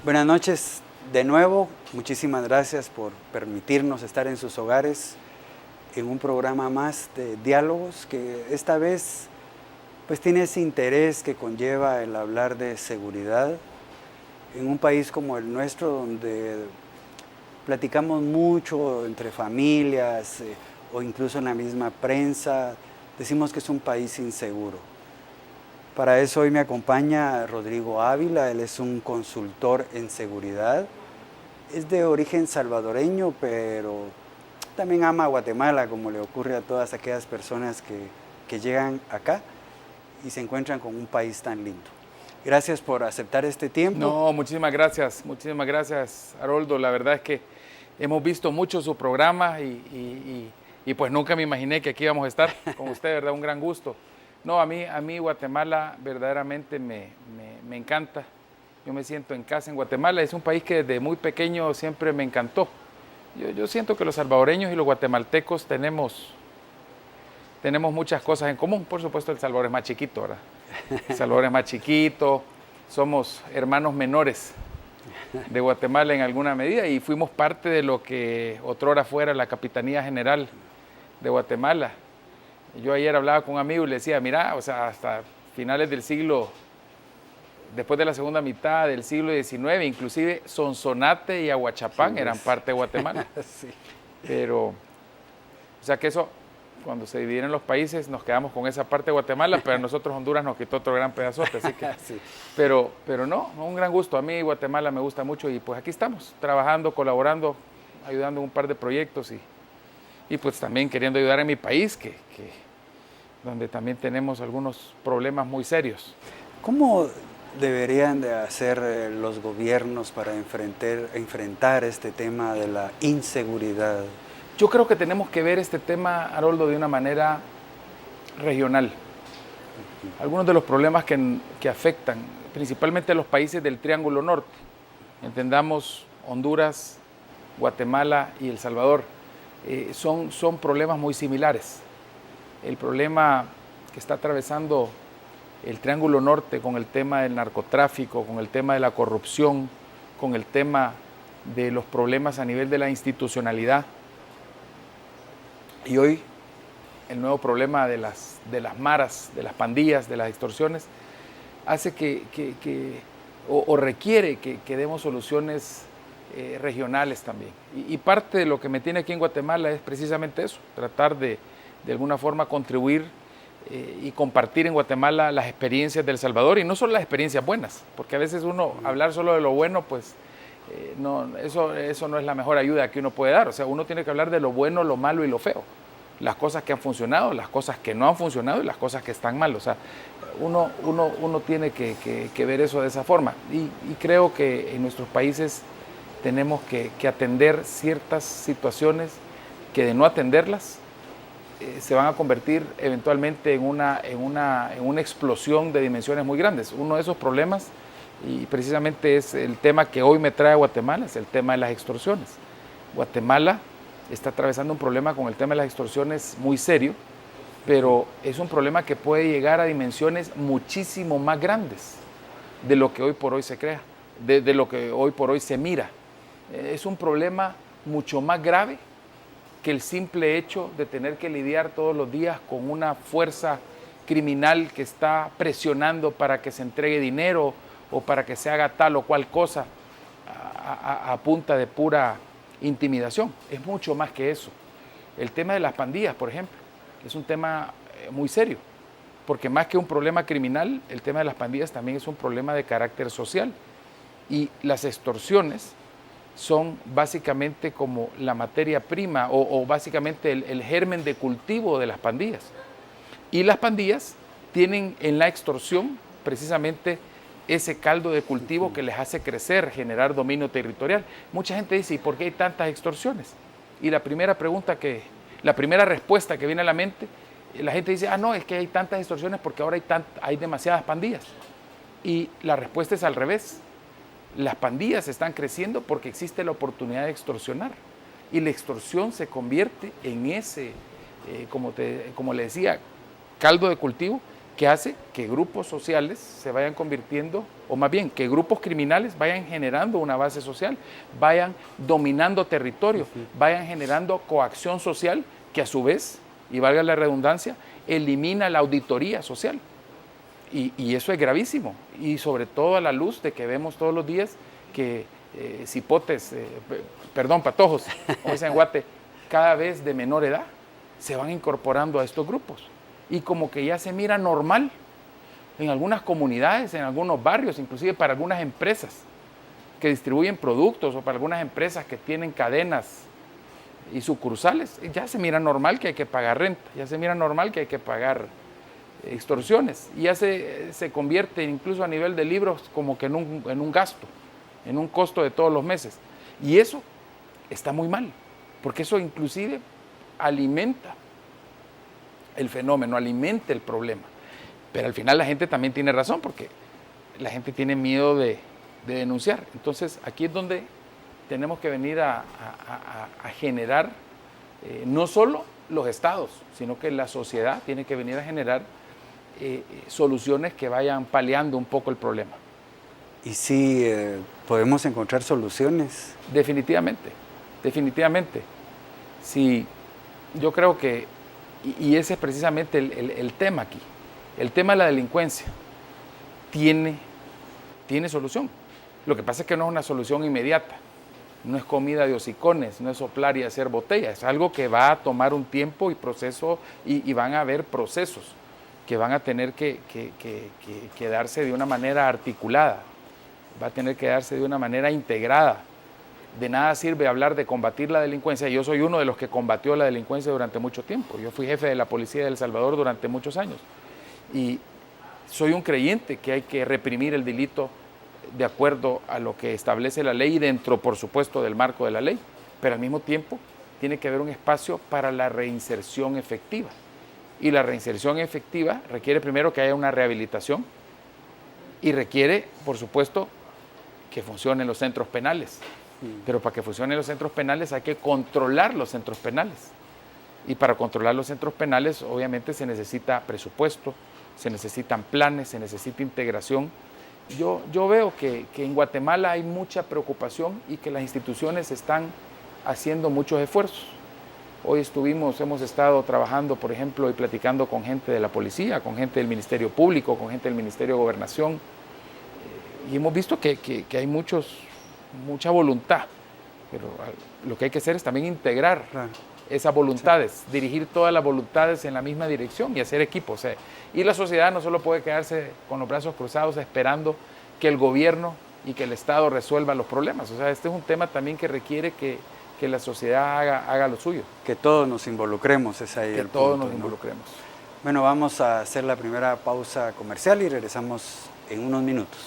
Buenas noches de nuevo. Muchísimas gracias por permitirnos estar en sus hogares en un programa más de diálogos que esta vez pues tiene ese interés que conlleva el hablar de seguridad en un país como el nuestro, donde platicamos mucho entre familias o incluso en la misma prensa, decimos que es un país inseguro. Para eso hoy me acompaña Rodrigo Ávila. Él es un consultor en seguridad, es de origen salvadoreño, pero también ama Guatemala, como le ocurre a todas aquellas personas que llegan acá y se encuentran con un país tan lindo. Gracias por aceptar este tiempo. No, muchísimas gracias, Haroldo. La verdad es que hemos visto mucho su programa y pues nunca me imaginé que aquí íbamos a estar con usted, ¿verdad? Un gran gusto. No, a mí Guatemala verdaderamente me encanta. Yo me siento en casa en Guatemala. Es un país que desde muy pequeño siempre me encantó. Yo siento que los salvadoreños y los guatemaltecos tenemos muchas cosas en común. Por supuesto, El Salvador es más chiquito, ¿verdad? El Salvador es más chiquito. Somos hermanos menores de Guatemala en alguna medida y fuimos parte de lo que otrora fuera la Capitanía General de Guatemala. Yo ayer hablaba con un amigo y le decía, mira, o sea, hasta finales del siglo, después de la segunda mitad del siglo XIX, inclusive Sonsonate y Aguachapán sí, eran parte de Guatemala. Sí. Pero, o sea que eso, cuando se dividieron los países, nos quedamos con esa parte de Guatemala, pero a nosotros Honduras nos quitó otro gran pedazote, así que... Sí. Pero no, un gran gusto. A mí Guatemala me gusta mucho y pues aquí estamos, trabajando, colaborando, ayudando en un par de proyectos y pues también queriendo ayudar en mi país, donde también tenemos algunos problemas muy serios. ¿Cómo deberían de hacer los gobiernos para enfrentar este tema de la inseguridad? Yo creo que tenemos que ver este tema, Haroldo, de una manera regional. Algunos de los problemas que afectan principalmente a los países del Triángulo Norte, entendamos Honduras, Guatemala y El Salvador, son problemas muy similares. El problema que está atravesando el Triángulo Norte con el tema del narcotráfico, con el tema de la corrupción, con el tema de los problemas a nivel de la institucionalidad. Y hoy el nuevo problema de las maras, de las pandillas, de las extorsiones, hace o requiere que demos soluciones regionales también. Y parte de lo que me tiene aquí en Guatemala es precisamente eso, tratar de alguna forma contribuir y compartir en Guatemala las experiencias de El Salvador, y no solo las experiencias buenas, porque a veces hablar solo de lo bueno, pues eso no es la mejor ayuda que uno puede dar. O sea, uno tiene que hablar de lo bueno, lo malo y lo feo, las cosas que han funcionado, las cosas que no han funcionado y las cosas que están mal. O sea, uno tiene que ver eso de esa forma, y creo que en nuestros países tenemos que atender ciertas situaciones que de no atenderlas se van a convertir eventualmente en una explosión de dimensiones muy grandes. Uno de esos problemas, y precisamente es el tema que hoy me trae a Guatemala, es el tema de las extorsiones. Guatemala está atravesando un problema con el tema de las extorsiones muy serio, pero es un problema que puede llegar a dimensiones muchísimo más grandes de lo que hoy por hoy se crea, de lo que hoy por hoy se mira. Es un problema mucho más grave que el simple hecho de tener que lidiar todos los días con una fuerza criminal que está presionando para que se entregue dinero o para que se haga tal o cual cosa a punta de pura intimidación. Es mucho más que eso. El tema de las pandillas, por ejemplo, es un tema muy serio, porque más que un problema criminal, el tema de las pandillas también es un problema de carácter social, y las extorsiones son básicamente como la materia prima o básicamente el germen de cultivo de las pandillas. Y las pandillas tienen en la extorsión precisamente ese caldo de cultivo que les hace crecer, generar dominio territorial. Mucha gente dice, ¿y por qué hay tantas extorsiones? Y la primera respuesta que viene a la mente, la gente dice, no, es que hay tantas extorsiones porque ahora hay demasiadas pandillas. Y la respuesta es al revés. Las pandillas están creciendo porque existe la oportunidad de extorsionar, y la extorsión se convierte en ese, como le decía, caldo de cultivo que hace que grupos sociales se vayan convirtiendo, o más bien, que grupos criminales vayan generando una base social, vayan dominando territorio, vayan generando coacción social, que a su vez, y valga la redundancia, elimina la auditoría social. Y eso es gravísimo, y sobre todo a la luz de que vemos todos los días que cipotes, patojos, como dicen en Guate, cada vez de menor edad, se van incorporando a estos grupos. Y como que ya se mira normal en algunas comunidades, en algunos barrios, inclusive para algunas empresas que distribuyen productos o para algunas empresas que tienen cadenas y sucursales, ya se mira normal que hay que pagar renta, ya se mira normal que hay que pagar extorsiones, y ya se convierte incluso a nivel de libros como que en un gasto, en un costo de todos los meses. Y eso está muy mal, porque eso inclusive alimenta el fenómeno, alimenta el problema. Pero al final la gente también tiene razón, porque la gente tiene miedo de denunciar. Entonces aquí es donde tenemos que venir a generar, no solo los estados, sino que la sociedad tiene que venir a generar soluciones que vayan paliando un poco el problema. Y sí, podemos encontrar soluciones. Definitivamente, definitivamente. Sí, yo creo que, y ese es precisamente el tema aquí, el tema de la delincuencia tiene solución. Lo que pasa es que no es una solución inmediata, no es comida de hosicones, no es soplar y hacer botellas, es algo que va a tomar un tiempo y proceso, y van a haber procesos que van a tener que darse de una manera articulada, va a tener que darse de una manera integrada. De nada sirve hablar de combatir la delincuencia. Yo soy uno de los que combatió la delincuencia durante mucho tiempo. Yo fui jefe de la policía de El Salvador durante muchos años. Y soy un creyente que hay que reprimir el delito de acuerdo a lo que establece la ley y dentro, por supuesto, del marco de la ley. Pero al mismo tiempo tiene que haber un espacio para la reinserción efectiva. Y la reinserción efectiva requiere primero que haya una rehabilitación y requiere, por supuesto, que funcionen los centros penales. Pero para que funcionen los centros penales hay que controlar los centros penales. Y para controlar los centros penales obviamente se necesita presupuesto, se necesitan planes, se necesita integración. Yo veo que en Guatemala hay mucha preocupación y que las instituciones están haciendo muchos esfuerzos. Hoy hemos estado trabajando, por ejemplo, y platicando con gente de la policía, con gente del Ministerio Público, con gente del Ministerio de Gobernación, y hemos visto que hay mucha voluntad, pero lo que hay que hacer es también integrar esas voluntades, dirigir todas las voluntades en la misma dirección y hacer equipo. O sea, y la sociedad no solo puede quedarse con los brazos cruzados esperando que el gobierno y que el Estado resuelvan los problemas. O sea, este es un tema también que requiere que la sociedad haga lo suyo. Que todos nos involucremos, es ahí el punto. Que todos nos involucremos. Bueno, vamos a hacer la primera pausa comercial y regresamos en unos minutos.